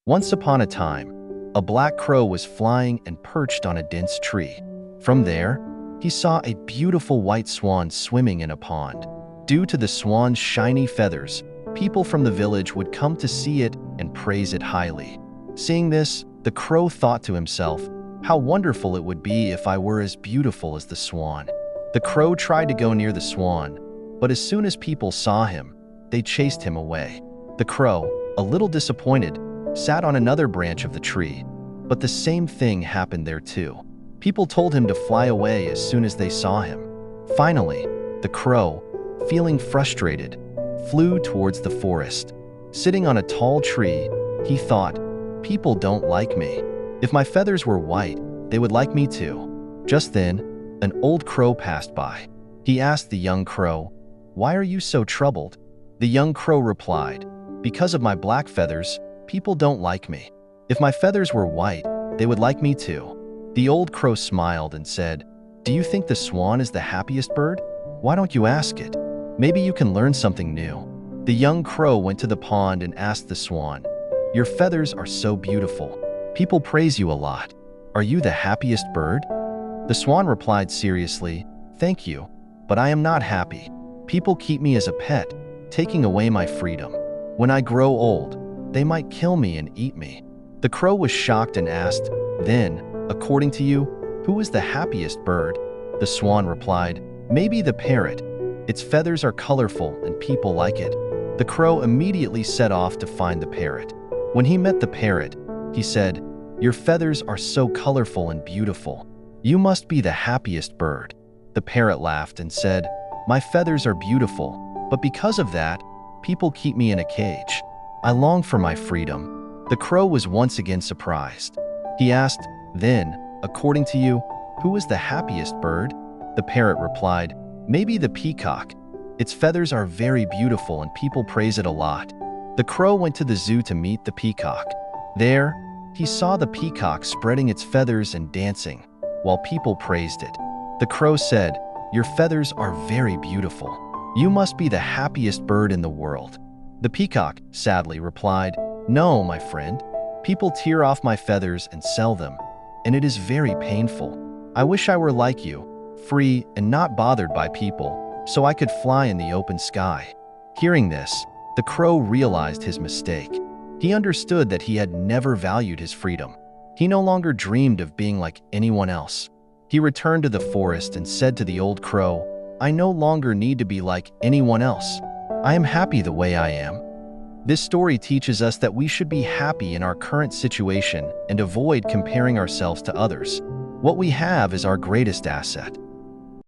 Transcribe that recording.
Once upon a time, a black crow was flying and perched on a dense tree. From there, he saw a beautiful white swan swimming in a pond. Due to the swan's shiny feathers, people from the village would come to see it and praise it highly. Seeing this, the crow thought to himself, "How wonderful it would be if I were as beautiful as the swan." The crow tried to go near the swan, but as soon as people saw him, they chased him away. The crow, a little disappointed, sat on another branch of the tree, but the same thing happened there too. People told him to fly away as soon as they saw him. Finally, the crow, feeling frustrated, flew towards the forest. Sitting on a tall tree, he thought, "People don't like me. If my feathers were white, they would like me too." Just then, an old crow passed by. He asked the young crow, "Why are you so troubled?" The young crow replied, "Because of my black feathers, people don't like me. If my feathers were white, they would like me too." The old crow smiled and said, "Do you think the swan is the happiest bird? Why don't you ask it? Maybe you can learn something new." The young crow went to the pond and asked the swan, "Your feathers are so beautiful. People praise you a lot. Are you the happiest bird?" The swan replied seriously, "Thank you, but I am not happy. People keep me as a pet, taking away my freedom. When I grow old, they might kill me and eat me." The crow was shocked and asked, "Then, according to you, who is the happiest bird?" The swan replied, "Maybe the parrot. Its feathers are colorful and people like it." The crow immediately set off to find the parrot. When he met the parrot, he said, "Your feathers are so colorful and beautiful. You must be the happiest bird." The parrot laughed and said, "My feathers are beautiful, but because of that, people keep me in a cage. I long for my freedom." The crow was once again surprised. He asked, "Then, according to you, who is the happiest bird?" The parrot replied, "Maybe the peacock. Its feathers are very beautiful and people praise it a lot." The crow went to the zoo to meet the peacock. There, he saw the peacock spreading its feathers and dancing, while people praised it. The crow said, "Your feathers are very beautiful. You must be the happiest bird in the world." The peacock sadly replied, "No, my friend. People tear off my feathers and sell them, and it is very painful. I wish I were like you, free and not bothered by people, so I could fly in the open sky." Hearing this, the crow realized his mistake. He understood that he had never valued his freedom. He no longer dreamed of being like anyone else. He returned to the forest and said to the old crow, "I no longer need to be like anyone else. I am happy the way I am." This story teaches us that we should be happy in our current situation and avoid comparing ourselves to others. What we have is our greatest asset.